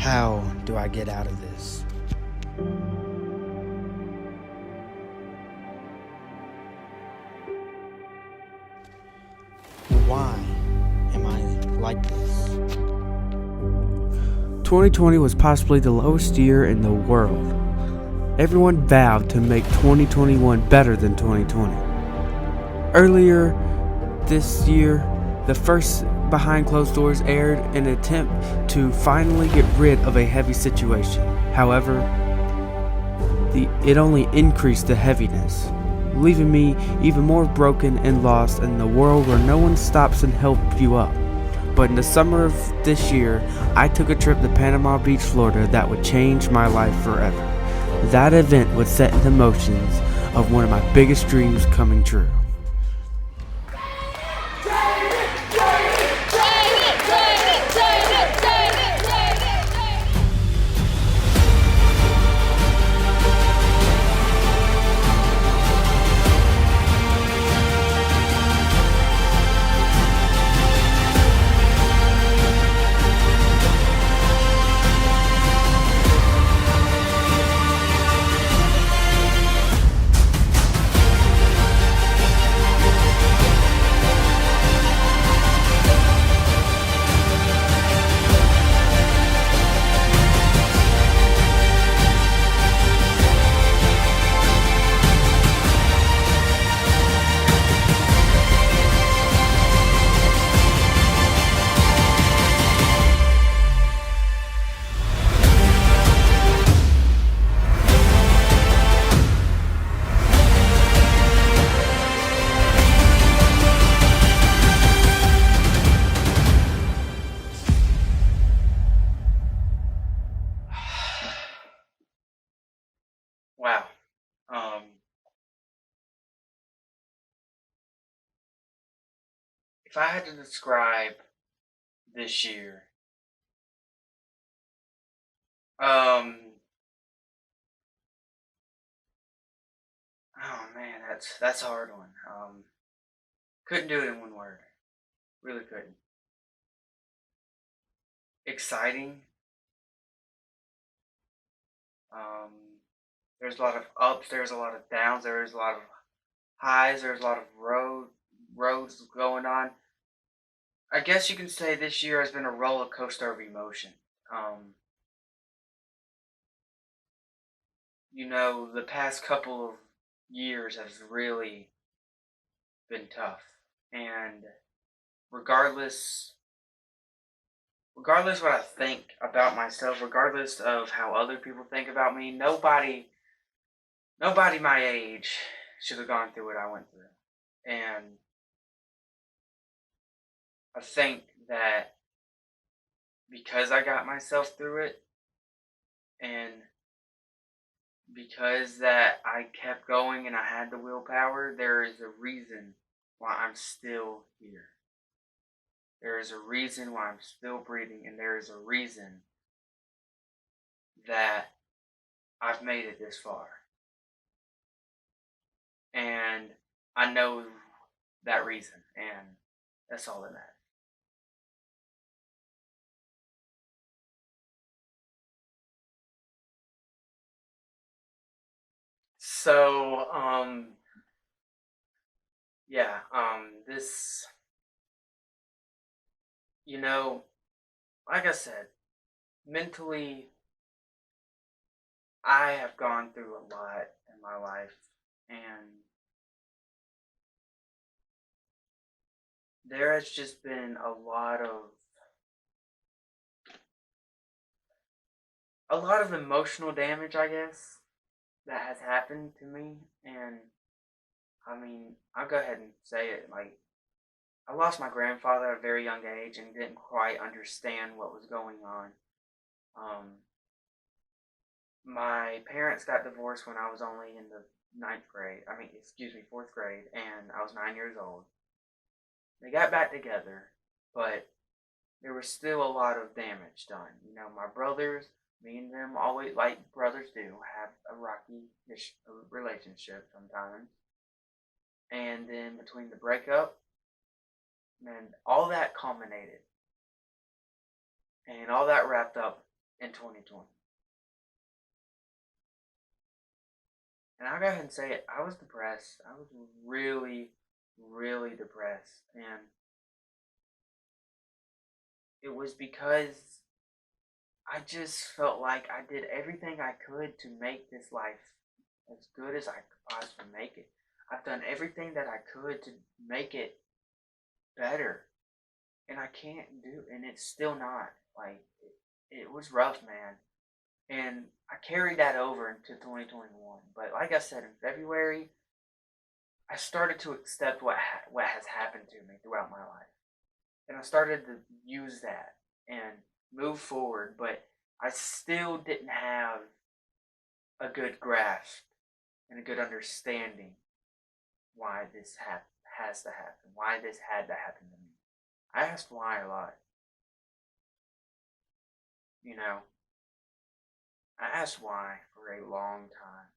How do I get out of this? Why am I like this? 2020 was possibly the lowest year in the world. Everyone vowed to make 2021 better than 2020. Earlier this year, the first Behind Closed Doors aired an attempt to finally get rid of a heavy situation. However, it only increased the heaviness, leaving me even more broken and lost in the world where no one stops and helps you up. But in the summer of this year, I took a trip to Panama Beach, Florida that would change my life forever. That event would set the motions of one of my biggest dreams coming true. Wow. Um, if I had to describe this year, um, oh man, that's a hard one. Couldn't do it in one word. Really couldn't. Exciting. Um, there's a lot of ups. There's a lot of downs. There's a lot of highs. There's a lot of roads going on. I guess you can say this year has been a roller coaster of emotion. Um, the past couple of years has really been tough, and regardless, regardless what I think about myself, regardless of how other people think about me, nobody my age should have gone through what I went through, and I think that because I got myself through it, and because that I kept going and I had the willpower, there is a reason why I'm still here. There is a reason why I'm still breathing, and there is a reason that I've made it this far. And I know that reason, and that's all that matters. So, yeah, this, you know, like I said, mentally, I have gone through a lot in my life, and there has just been a lot of emotional damage, I guess, that has happened to me. And I mean, I'll go ahead and say it. Like, I lost my grandfather at a very young age and didn't quite understand what was going on. Um, my parents got divorced when I was only in the ninth grade. I mean, excuse me, fourth grade, and I was 9 years old. They got back together, but there was still a lot of damage done. My brothers, me and them always, like brothers do, have a rocky relationship sometimes. And then between the breakup, and all that culminated, and all that wrapped up in 2020. And I'll go ahead and say it, I was depressed. I was really, really depressed. And it was because I just felt like I did everything I could to make this life as good as I could possibly make it. I've done everything that I could to make it better. And I can't do, and it's still not. Like, it was rough, man. And I carried that over into 2021. But like I said, in February, I started to accept what has happened to me throughout my life. And I started to use that and move forward. But I still didn't have a good grasp and a good understanding why this has to happen, why this had to happen to me. I asked why a lot. You know, I asked why for a long time.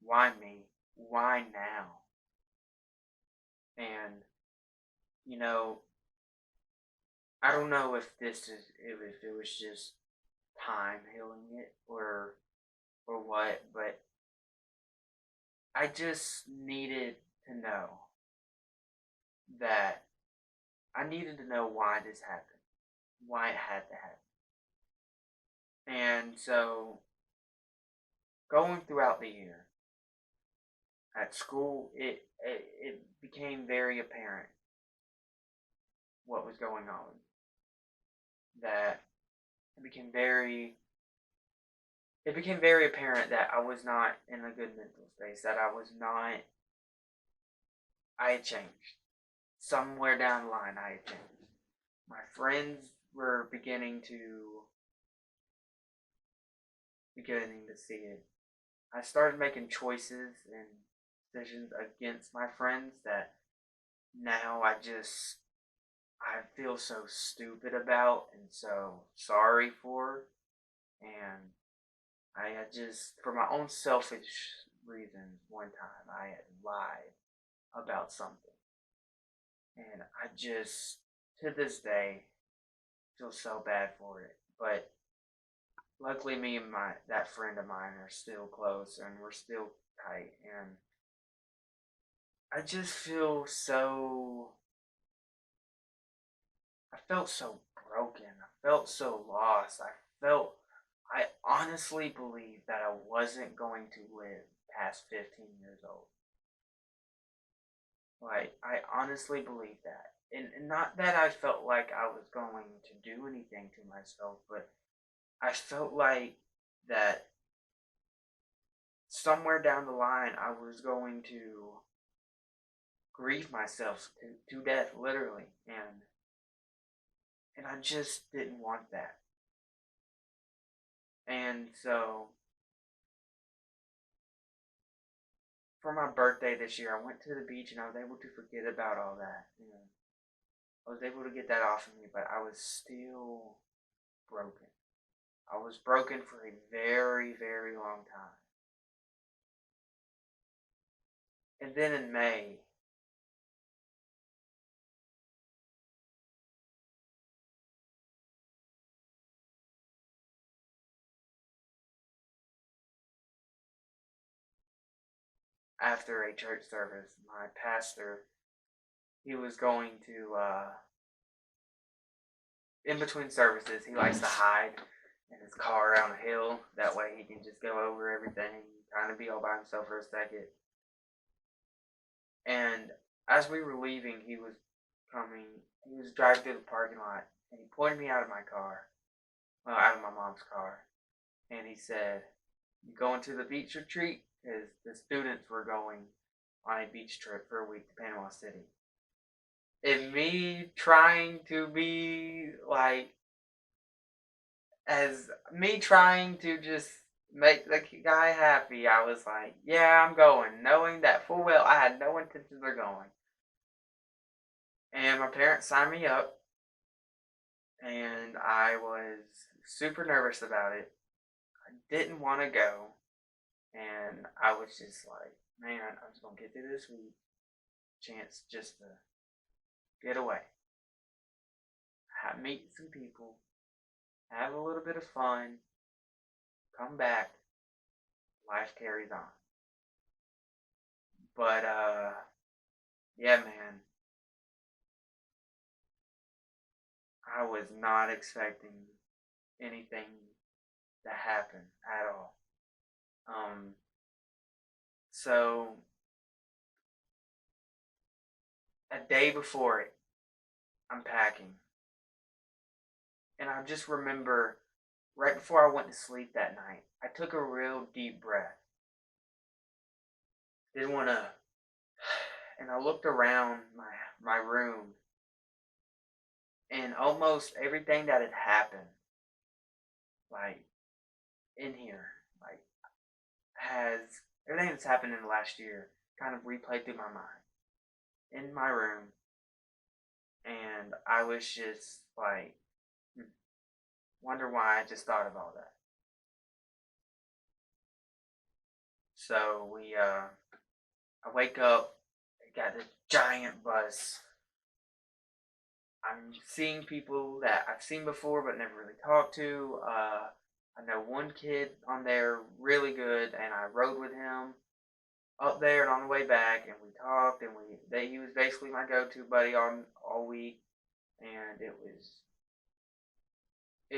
Why me? Why now? And, you know, I don't know if it was just time healing it or what, but I just needed to know that I needed to know why this happened, why it had to happen. And so, going throughout the year at school, it became very apparent what was going on. That it became very apparent that I was not in a good mental space. That I had changed. Somewhere down the line, I had changed. My friends were beginning to see it. I started making choices and decisions against my friends that now I feel so stupid about and so sorry for. And I had just, for my own selfish reasons, one time I had lied about something. And I just, to this day, feel so bad for it. But luckily, me and that friend of mine are still close and we're still tight. And I just feel so. I felt so broken. I felt so lost. I honestly believed that I wasn't going to live past 15 years old. Like, I honestly believed that. And not that I felt like I was going to do anything to myself, but I felt like that somewhere down the line I was going to grieve myself to death, literally. And I just didn't want that. And so, for my birthday this year, I went to the beach and I was able to forget about all that. You know, I was able to get that off of me, but I was still broken. I was broken for a very, very long time. And then in May, after a church service, my pastor, he was going to, in between services, he likes to hide in his car on a hill. That way he can just go over everything, kind of be all by himself for a second. And as we were leaving, he was driving through the parking lot, and he pointed me out of my car, out of my mom's car, and he said, "You going to the beach retreat?" Because the students were going on a beach trip for a week to Panama City. And me trying to be like, me trying to just make the guy happy, I was like, yeah, I'm going, knowing that full well I had no intentions of going. And my parents signed me up, and I was super nervous about it. I didn't want to go, and I was just like, man, I'm just going to get through this week, chance just to get away, meet some people, have a little bit of fun, come back, life carries on. But yeah, man, I was not expecting anything to happen at all. So a day before it, I'm packing, and I just remember right before I went to sleep that night, I took a real deep breath. Didn't want to, and I looked around my room, and almost everything that had happened, like in here, like has everything that's happened in the last year kind of replayed through my mind in my room, and I was just like, wonder why I just thought of all that. So I wake up, I got this giant bus. I'm seeing people that I've seen before but never really talked to. I know one kid on there really good, and I rode with him up there and on the way back, and we talked, and he was basically my go-to buddy on all week, and it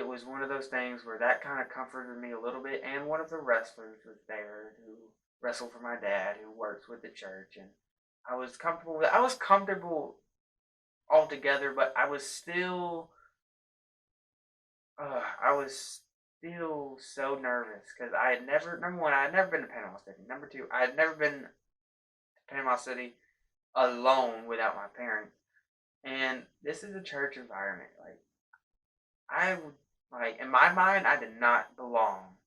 was one of those things where that kind of comforted me a little bit. And one of the wrestlers was there who wrestled for my dad, who works with the church, and I was comfortable. I was comfortable altogether, but I was still so nervous because I had never, number one, I had never been to Panama City. Number two, I had never been to Panama City alone without my parents. And this is a church environment. Like, I would, like, in my mind, I did not belong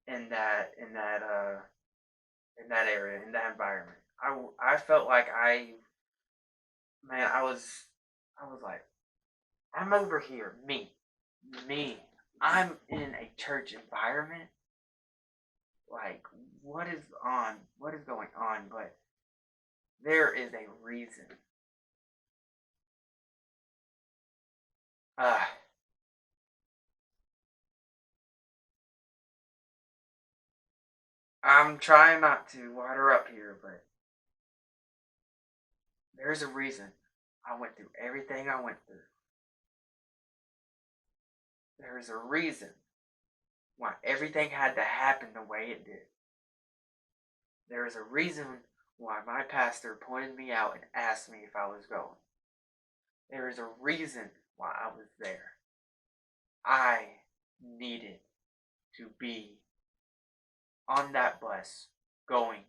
in that area, in that environment. I felt like I was like, I'm over here, me. I'm in a church environment. Like, what is going on? But there is a reason. I'm trying not to water up here, but there's a reason I went through everything I went through. There is a reason why everything had to happen the way it did. There is a reason why my pastor pointed me out and asked me if I was going. There is a reason why I was there. I needed to be on that bus going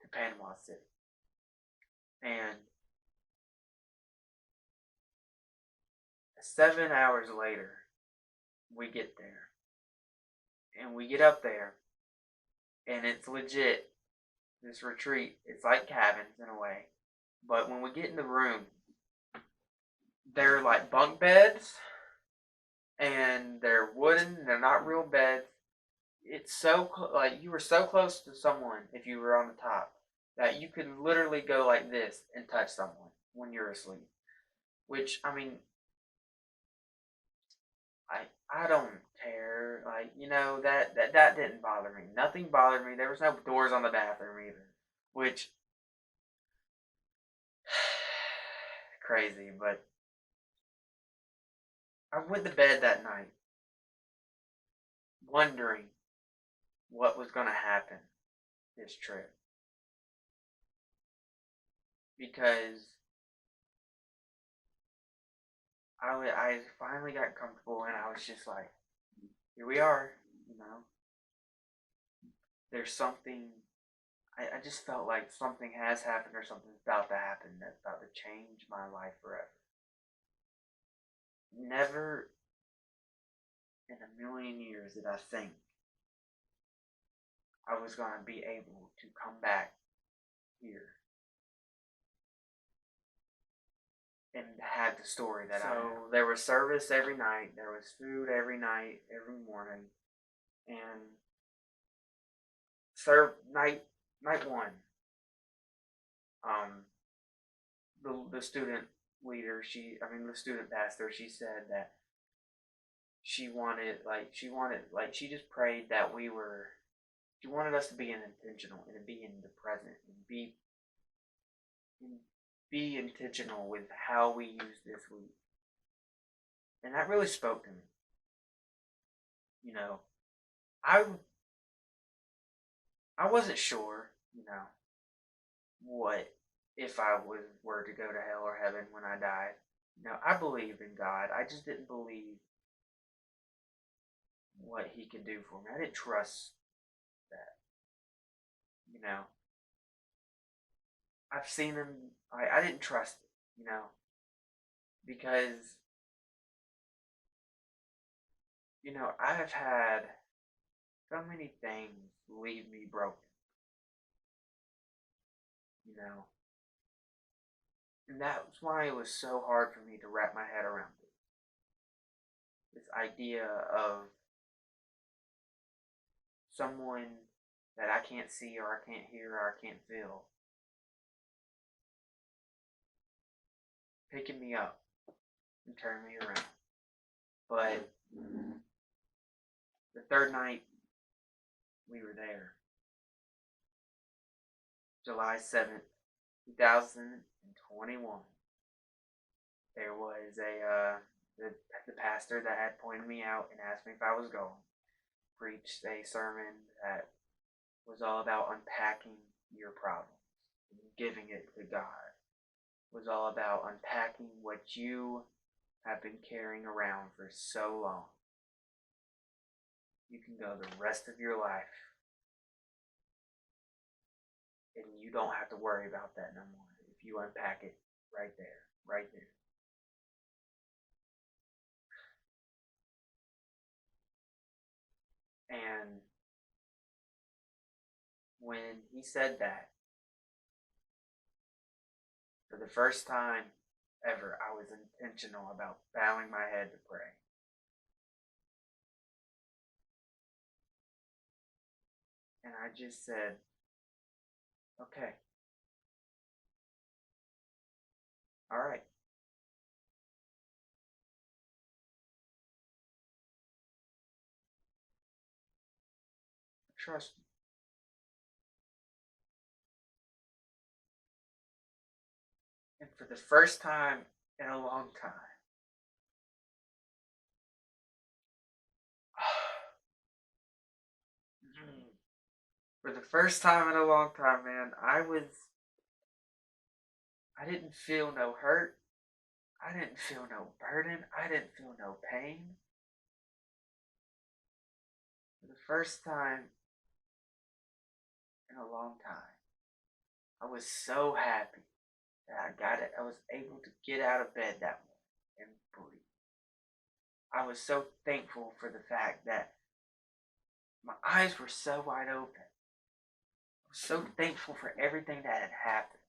to Panama City. And 7 hours later, we get there. And we get up there, and it's legit. This retreat, it's like cabins in a way. But when we get in the room, they're like bunk beds, and they're wooden. They're not real beds. It's so like you were so close to someone if you were on the top that you could literally go like this and touch someone when you're asleep. Which, I mean, I don't care. Like, you know, that didn't bother me. Nothing bothered me. There was no doors on the bathroom either. Which crazy, but I went to bed that night wondering what was gonna happen this trip. Because I finally got comfortable, and I was just like, here we are, you know. There's something, I just felt like something has happened or something's about to happen that's about to change my life forever. Never in a million years did I think I was going to be able to come back here and have the story that I have. So there was service every night, there was food every night, every morning, and night one. The student leader, the student pastor, she said that she just prayed that she wanted us to be intentional and to be in the present and be intentional with how we use this week. And that really spoke to me. You know, I wasn't sure, what if I were to go to hell or heaven when I died. I believed in God. I just didn't believe what he could do for me. I didn't trust that. I've seen him. I didn't trust it, because, I have had so many things leave me broken, and that's why it was so hard for me to wrap my head around it. This idea of someone that I can't see or I can't hear or I can't feel picking me up and turning me around. But the third night we were there, July 7th, 2021, there was the pastor that had pointed me out and asked me if I was going, preached a sermon that was all about unpacking your problems and giving it to God. It was all about unpacking what you have been carrying around for so long. You can go the rest of your life and you don't have to worry about that no more if you unpack it right there, right there. And when he said that, for the first time ever, I was intentional about bowing my head to pray. And I just said, okay. All right. Trust me. And for the first time in a long time, for the first time in a long time, man, I didn't feel no hurt. I didn't feel no burden. I didn't feel no pain. For the first time in a long time, I was so happy that I got it. I was able to get out of bed that morning and breathe. I was so thankful for the fact that my eyes were so wide open. I was so thankful for everything that had happened.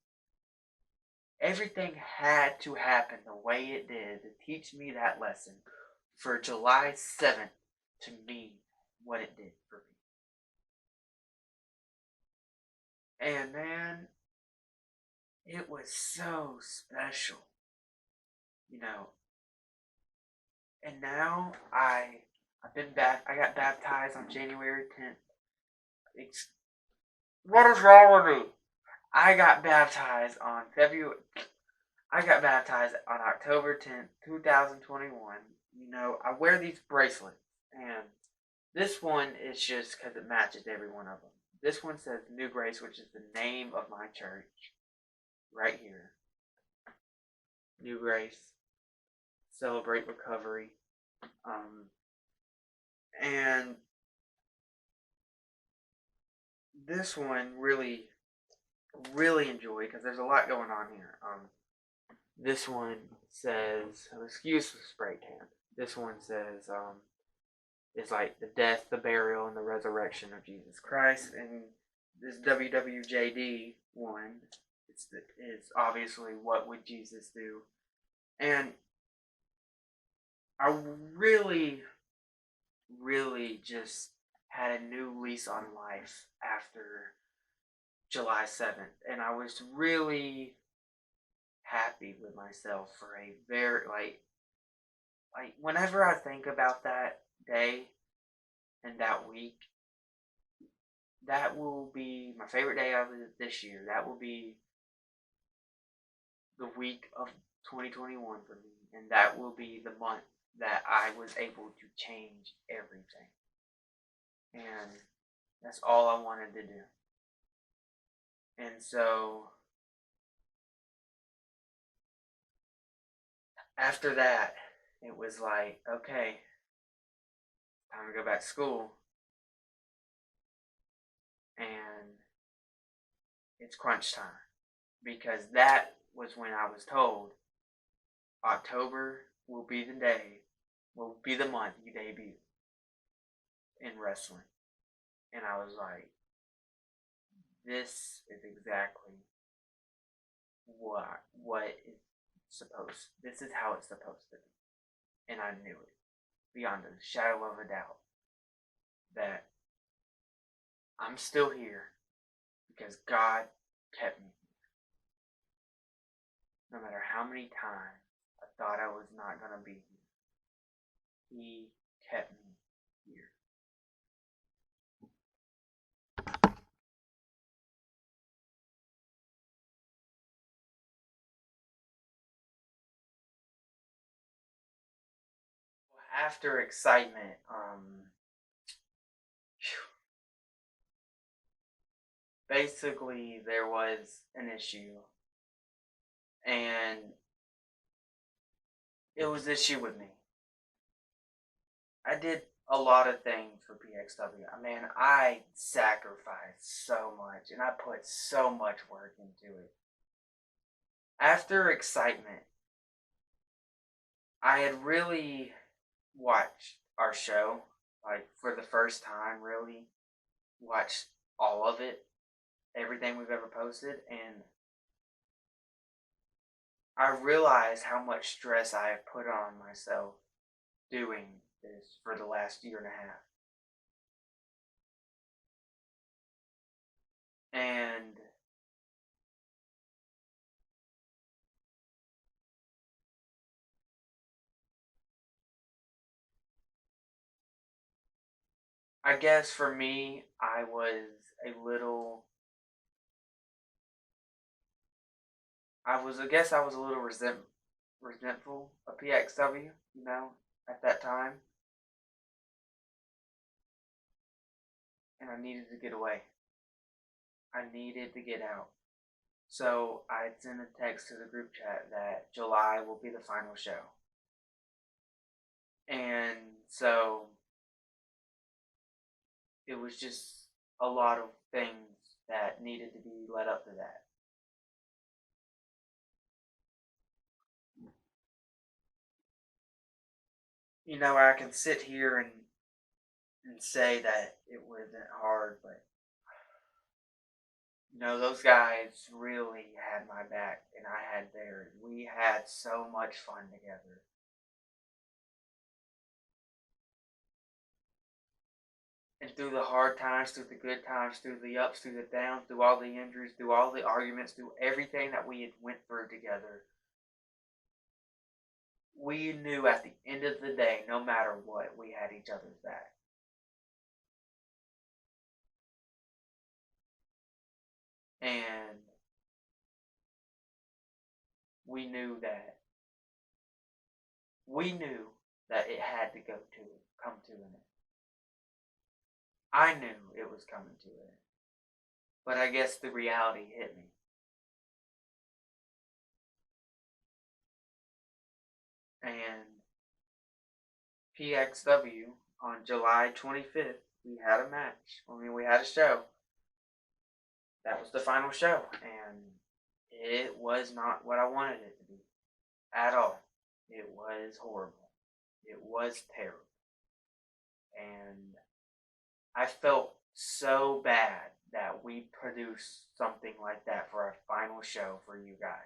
Everything had to happen the way it did to teach me that lesson for July 7th to mean what it did for me. And man, it was so special, And now I got baptized on January 10th. What is wrong with me? I got baptized on October 10th, 2021. I wear these bracelets, and this one is just because it matches every one of them. This one says New Grace, which is the name of my church, right here. New Grace, Celebrate Recovery. And this one really enjoy because there's a lot going on here. This one says, excuse the spray can. This one says, it's like the death, the burial, and the resurrection of Jesus Christ. And this WWJD one, is obviously what would Jesus do. And I really just had a new lease on life after July 7th. And I was really happy with myself for a very, like, whenever I think about that day and that week, that will be my favorite day of this year. That will be the week of 2021 for me, and that will be the month that I was able to change everything. And that's all I wanted to do. And so after that, it was like, okay, time to go back to school. And it's crunch time. Because that was when I was told October will be the month you debut in wrestling. And I was like, this is exactly this is how it's supposed to be. And I knew it beyond a shadow of a doubt that I'm still here because God kept me here. No matter how many times I thought I was not going to be here, He kept me here. After excitement, basically there was an issue, and it was the issue with me. I did a lot of things for PXW. Man, I sacrificed so much, and I put so much work into it. After excitement, I had really watched our show, like, for the first time, really watched all of it, everything we've ever posted, and I realized how much stress I have put on myself doing this for the last year and a half. And I guess for me, I was a little resentful of PXW, at that time. And I needed to get away. I needed to get out. So I sent a text to the group chat that July will be the final show. And so it was just a lot of things that needed to be led up to that. I can sit here and say that it wasn't hard, but those guys really had my back and I had theirs. We had so much fun together. And through the hard times, through the good times, through the ups, through the downs, through all the injuries, through all the arguments, through everything that we had went through together, we knew at the end of the day, no matter what, we had each other's back. And we knew that it had to come to an end. I knew it was coming to an end. But I guess the reality hit me. And PXW, on July 25th, we had a match. We had a show. That was the final show. And it was not what I wanted it to be. At all. It was horrible. It was terrible. And I felt so bad that we produced something like that for our final show for you guys.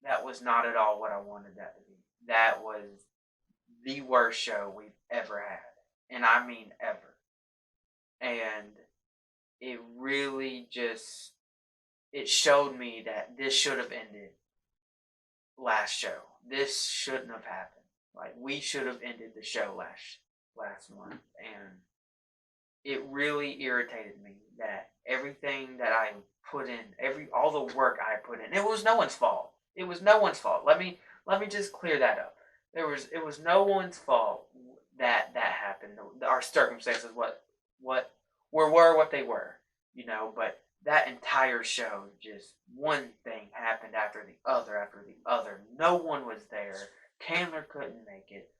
That was not at all what I wanted that to be. That was the worst show we've ever had. And I mean ever. And it really it showed me that this should have ended last show. this shouldn't have happened. Like, we should have ended the show last month, and it really irritated me that everything that I put in, all the work I put in, it was no one's fault. It was no one's fault. Let me just clear that up. It was no one's fault that happened. Our circumstances were what they were, but that entire show, just one thing happened after the other. No one was there. Candler couldn't make it.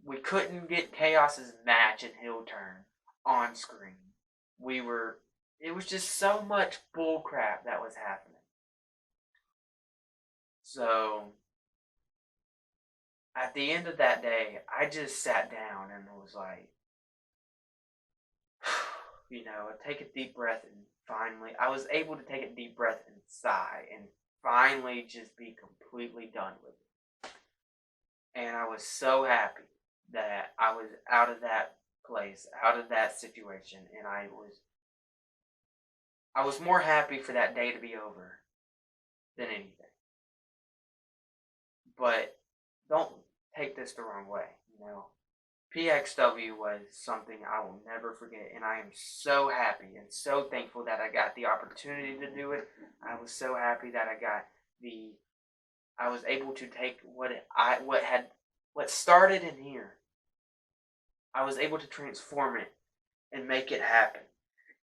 We couldn't get Chaos's match and heel turn on screen. It was just so much bull crap that was happening. So, at the end of that day, I just sat down and was like, take a deep breath, and finally, I was able to take a deep breath and sigh and finally just be completely done with it. And I was so happy that I was out of that place, out of that situation, and I was more happy for that day to be over than anything. But don't take this the wrong way, PXW was something I will never forget, and I am so happy and so thankful that I got the opportunity to do it. I was so happy that I was able to take what started in here. I was able to transform it and make it happen.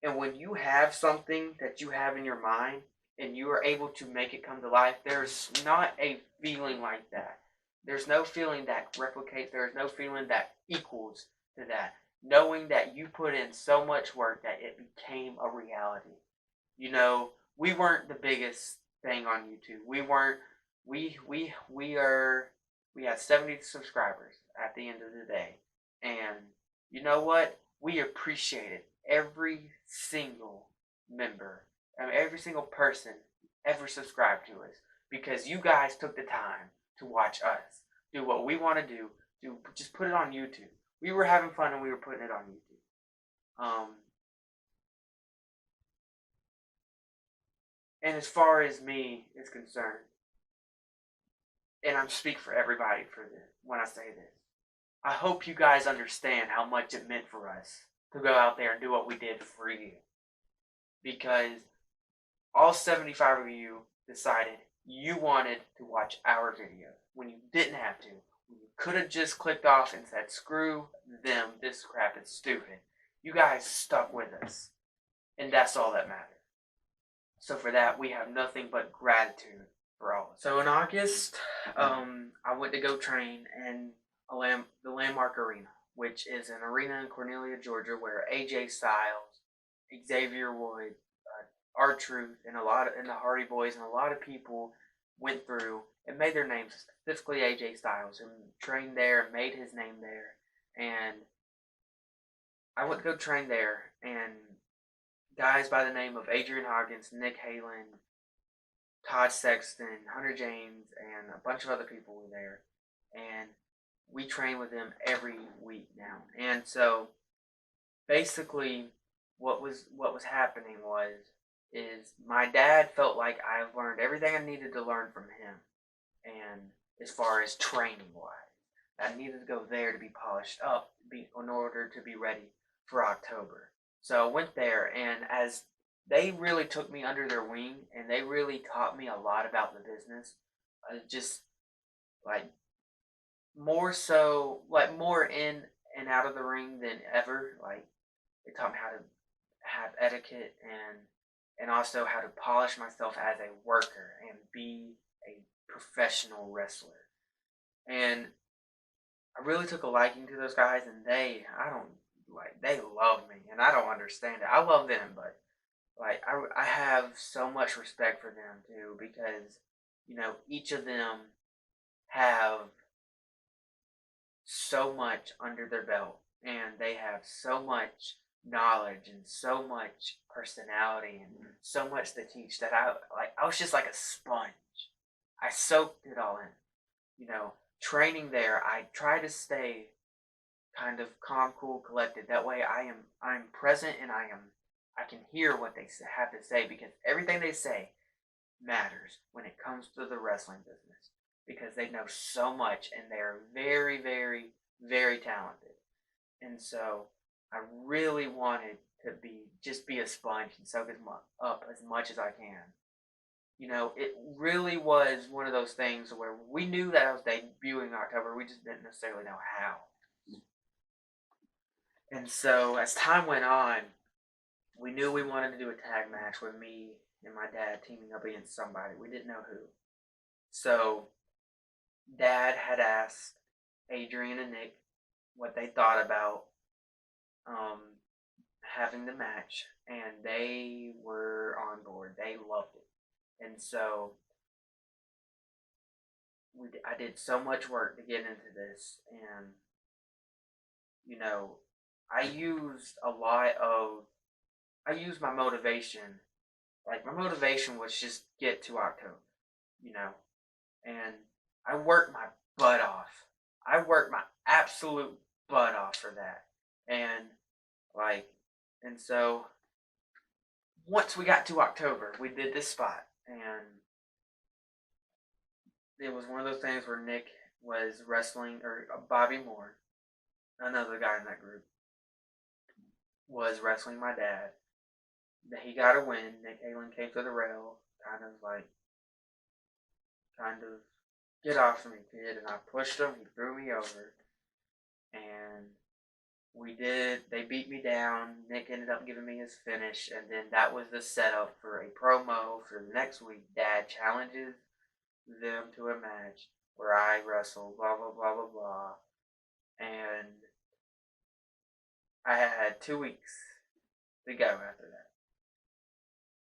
And when you have something that you have in your mind and you are able to make it come to life, there's not a feeling like that. There's no feeling that replicates. There's no feeling that equals to that. Knowing that you put in so much work that it became a reality. We weren't the biggest thing on YouTube. We had 70 subscribers at the end of the day. And you know what? We appreciated every single member, every single person ever subscribed to us, because you guys took the time to watch us do what we want to do, just put it on YouTube. We were having fun and we were putting it on YouTube. And as far as me is concerned, and I'm speak for everybody for this when I say this, I hope you guys understand how much it meant for us to go out there and do what we did for you. Because all 75 of you decided you wanted to watch our video when you didn't have to. You could have just clicked off and said, screw them, this crap is stupid. You guys stuck with us. And that's all that matters. So for that, we have nothing but gratitude for all of us. So in August, I went to go train in the Landmark Arena, which is an arena in Cornelia, Georgia, where AJ Styles, Xavier Woods, R-Truth, and the Hardy Boys, and a lot of people went through and made their names, specifically AJ Styles, who trained there and made his name there. And I went to go train there, and guys by the name of Adrian Hoggins, Nick Halen, Todd Sexton, Hunter James, and a bunch of other people were there. And we train with them every week now. And so basically what was happening is my dad felt like I've learned everything I needed to learn from him. And as far as training wise, I needed to go there to be polished up in order to be ready for October. So I went there, and as they really took me under their wing, and they really taught me a lot about the business. Just like more in and out of the ring than ever. Like, they taught me how to have etiquette and also how to polish myself as a worker and be a professional wrestler. And I really took a liking to those guys, and they love me, and I don't understand it. I love them, but I have so much respect for them too, because each of them have so much under their belt, and they have so much knowledge and so much personality and so much to teach that I was just like a sponge. I soaked it all in. Training there, I try to stay kind of calm, cool, collected. That way I'm present, and I can hear what they have to say, because everything they say matters when it comes to the wrestling business. because they know so much and they're very, very, very talented. And so I really wanted to be a sponge and soak up as much as I can. You know, it really was one of those things where we knew that I was debuting in October, we just didn't necessarily know how. And so as time went on, we knew we wanted to do a tag match with me and my dad teaming up against somebody. We didn't know who. So Dad had asked Adrian and Nick what they thought about having the match, and they were on board. They loved it. And so I did so much work to get into this, and you know, I used my motivation. Like, my motivation was just get to October, you know, and I worked my butt off. I worked my absolute butt off for that. And so once we got to October, we did this spot, and it was one of those things where Nick was wrestling, or Bobby Moore, another guy in that group, was wrestling my dad. He got a win. Nick Halen came to the rail, kind of, get off of me, kid. And I pushed him. He threw me over. And they beat me down. Nick ended up giving me his finish. And then that was the setup for a promo for the next week. Dad challenges them to a match where I wrestle, blah, blah, blah, blah, blah. And I had 2 weeks to go after that.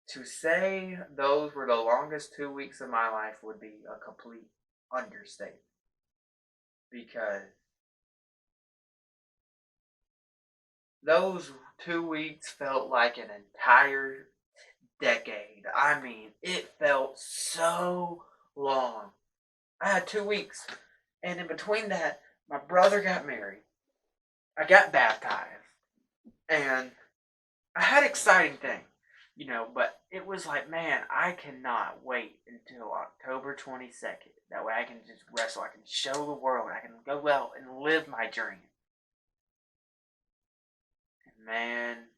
To say those were the longest 2 weeks of my life would be a complete understatement. Because those 2 weeks felt like an entire decade. I mean, it felt so long. I had 2 weeks. And in between that, my brother got married. I got baptized. And I had exciting things. You know, but it was like, man, I cannot wait until October 22nd. That way I can just wrestle. I can show the world. I can go out and live my dream. And man,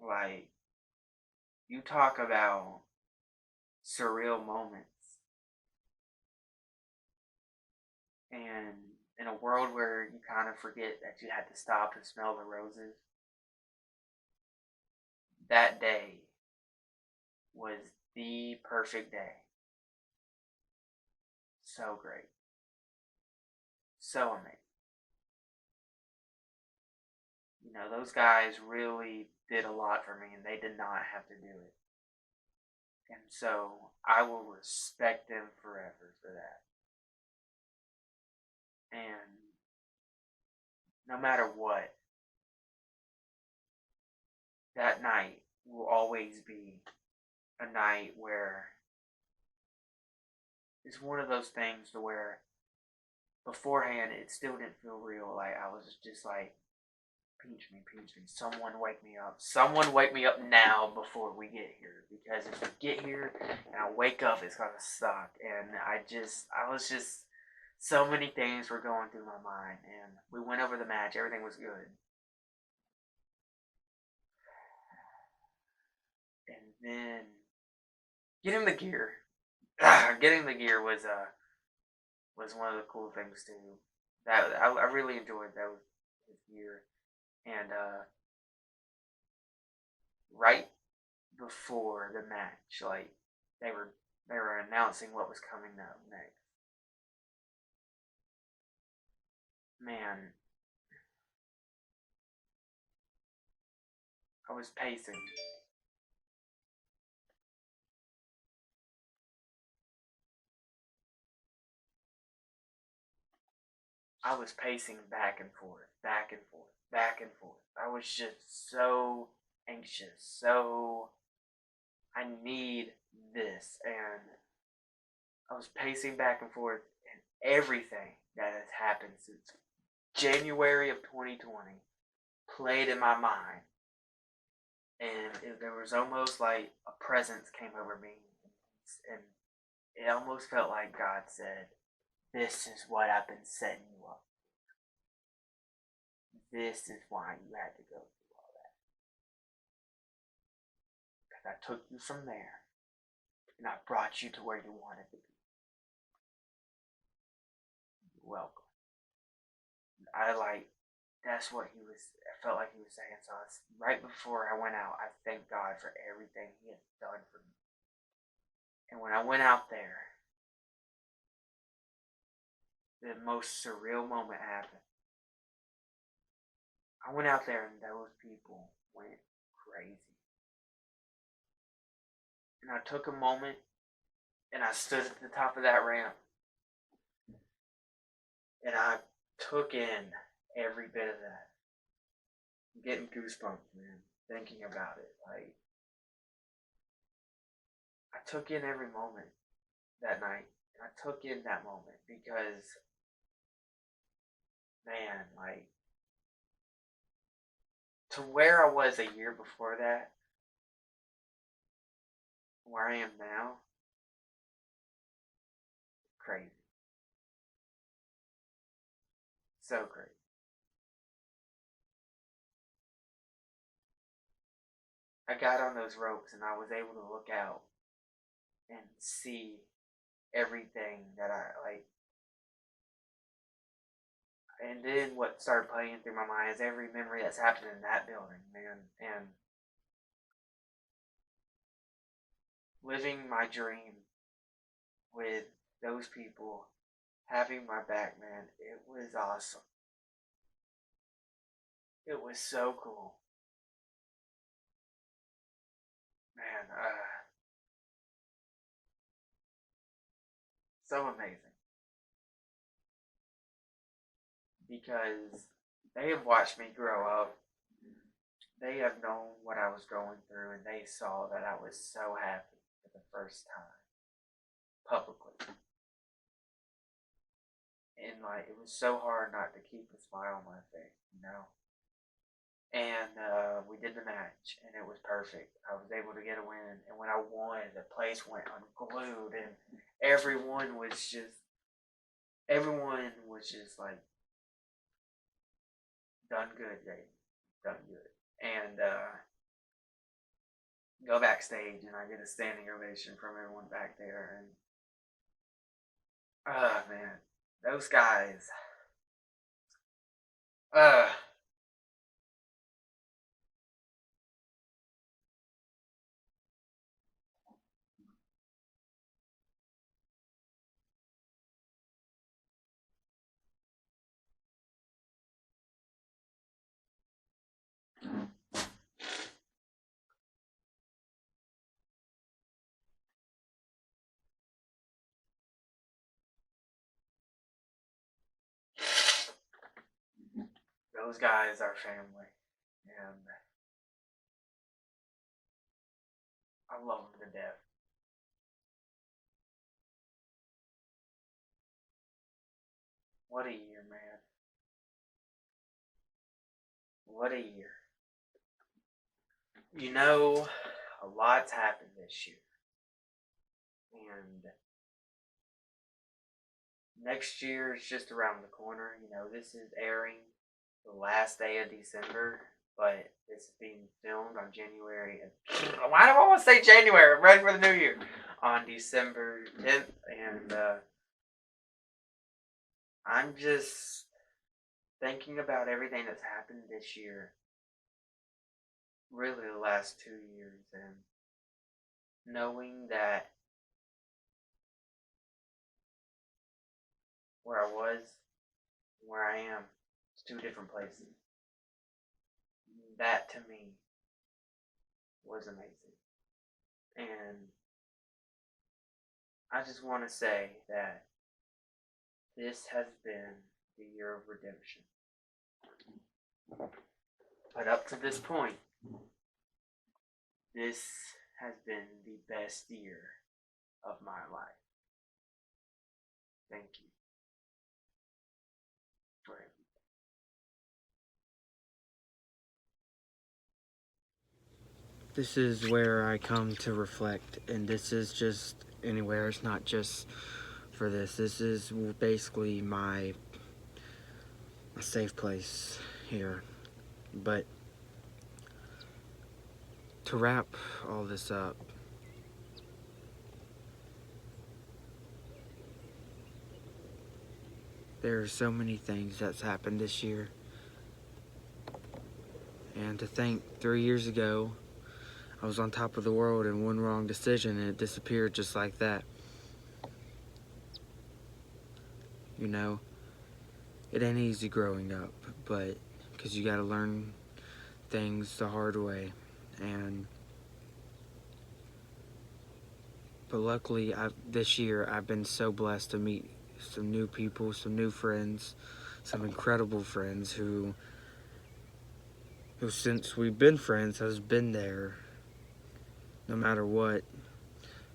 like, you talk about surreal moments. And in a world where you kind of forget that you had to stop and smell the roses, that day was the perfect day. So great. So amazing. You know, those guys really did a lot for me, and they did not have to do it. And so I will respect them forever for that. And no matter what, that night will always be a night where it's one of those things to where beforehand it still didn't feel real. Like, I was just like, pinch me, someone wake me up. Someone wake me up now before we get here. Because if we get here and I wake up, it's gonna suck. And I was just, so many things were going through my mind. And we went over the match, everything was good. And then getting the gear was one of the cool things too. That I really enjoyed that with his gear. And right before the match, like they were announcing what was coming up next. Man, I was pacing. I was pacing back and forth, back and forth, back and forth. I was just so anxious. So I need this. And I was pacing back and forth, and everything that has happened since January of 2020 played in my mind. And there was almost like a presence came over me. And it almost felt like God said, "This is what I've been setting you up. This is why you had to go through all that. Because I took you from there, and I brought you to where you wanted to be. You're welcome." That's what I felt like he was saying. So right before I went out, I thanked God for everything he had done for me. And when I went out there, the most surreal moment happened. I went out there and those people went crazy. And I took a moment and I stood at the top of that ramp and I took in every bit of that. I'm getting goosebumps, man, thinking about it. Like, I took in every moment that night. And I took in that moment because, man, like, to where I was a year before that, where I am now, crazy. So crazy. I got on those ropes and I was able to look out and see everything that I like. And then what started playing through my mind is every memory that's happened in that building, man. And living my dream with those people, having my back, man, it was awesome. It was so cool. Man, so amazing. Because they have watched me grow up. They have known what I was going through, and they saw that I was so happy for the first time publicly. And like, it was so hard not to keep a smile on my face, you know. And we did the match, and it was perfect. I was able to get a win, and when I won, the place went unglued, and everyone was just like, done good, Jay, done good. And go backstage, and I get a standing ovation from everyone back there, and man, those guys, those guys are family, and I love them to death. What a year, man. What a year. You know, a lot's happened this year. And next year is just around the corner. You know, this is airing the last day of December, but it's being filmed on January. Why do I want to say January? I'm ready for the new year. On December 10th. And I'm just thinking about everything that's happened this year. Really, the last 2 years. And knowing that where I was, where I am, it's two different places. That to me was amazing. And I just want to say that this has been the year of redemption. But up to this point, this has been the best year of my life. Thank you for everything. This is where I come to reflect, and this is just anywhere. It's not just for this. This is basically my safe place here. But to wrap all this up, there are so many things that's happened this year. And to think 3 years ago, I was on top of the world and one wrong decision and it disappeared just like that. You know, it ain't easy growing up, but because you gotta learn things the hard way. But luckily, this year I've been so blessed to meet some new people, some new friends, some incredible friends who since we've been friends has been there no matter what.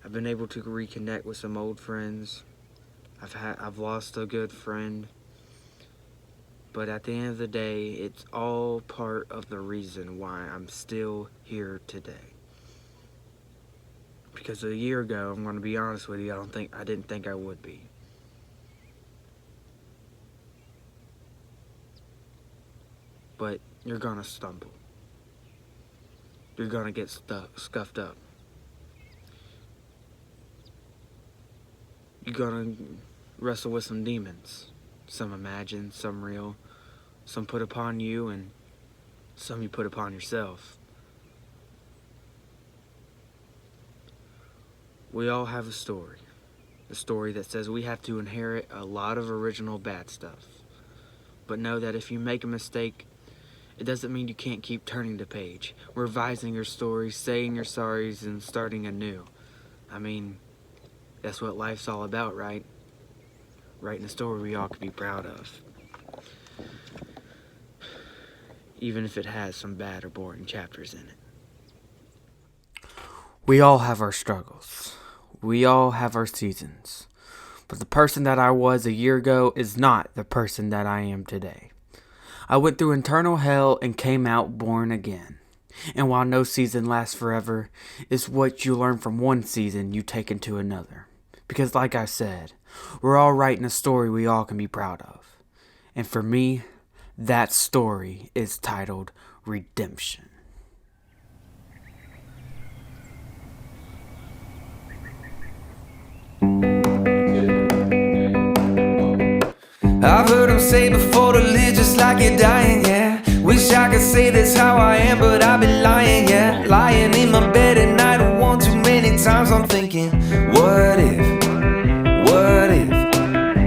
I've been able to reconnect with some old friends. I've lost a good friend, but at the end of the day, it's all part of the reason why I'm still here today. Because a year ago, I'm going to be honest with you, I didn't think I would be. But you're gonna stumble. You're gonna get scuffed up. You're gonna wrestle with some demons. Some imagined, some real. Some put upon you, and some you put upon yourself. We all have a story. A story that says we have to inherit a lot of original bad stuff. But know that if you make a mistake, it doesn't mean you can't keep turning the page, revising your story, saying your sorries, and starting anew. I mean, that's what life's all about, right? Writing a story we all could be proud of. Even if it has some bad or boring chapters in it. We all have our struggles. We all have our seasons. But the person that I was a year ago is not the person that I am today. I went through internal hell and came out born again. And while no season lasts forever, it's what you learn from one season you take into another. Because like I said, we're all writing a story we all can be proud of. And for me, that story is titled Redemption. I've heard them say before to live just like you're dying, yeah. Wish I could say that's how I am, but I've been lying, yeah. Lying in my bed at night, one too many times I'm thinking, what if, what if?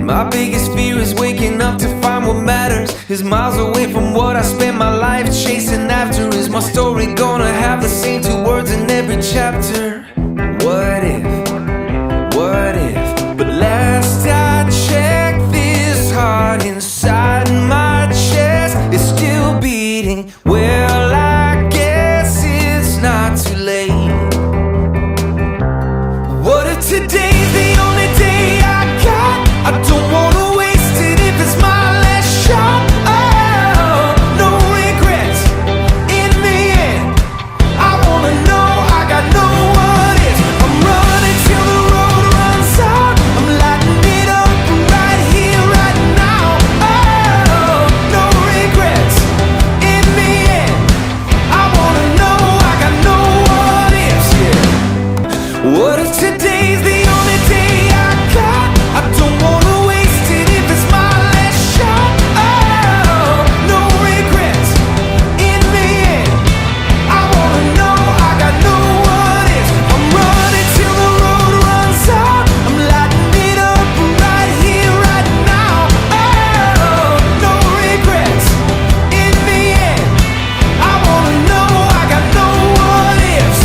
My biggest fear is waking up to find what matters is miles away from what I spent my life chasing after. Is my story gonna have the same two words in every chapter? What if, what if? But last I checked, this heart inside my chest is still beating. Well, I guess it's not too late. What if today's the only day I got? I don't wanna waste it if it's my last shot. Oh, no regrets in the end. I wanna know I got no what ifs. I'm running till the road runs out. I'm lighting it up right here, right now. Oh, no regrets in the end. I wanna know I got no what ifs, yeah. What if today's the only day I got? I don't wanna waste it if it's my last shot. Oh, no regrets in the end. I wanna know I got no what ifs. I'm running till the road runs out. I'm lighting it up right here, right now. Oh, no regrets in the end. I wanna know I got no what ifs.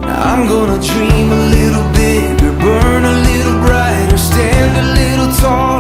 I'm gonna dream a little bigger, burn a little brighter, stand a little taller.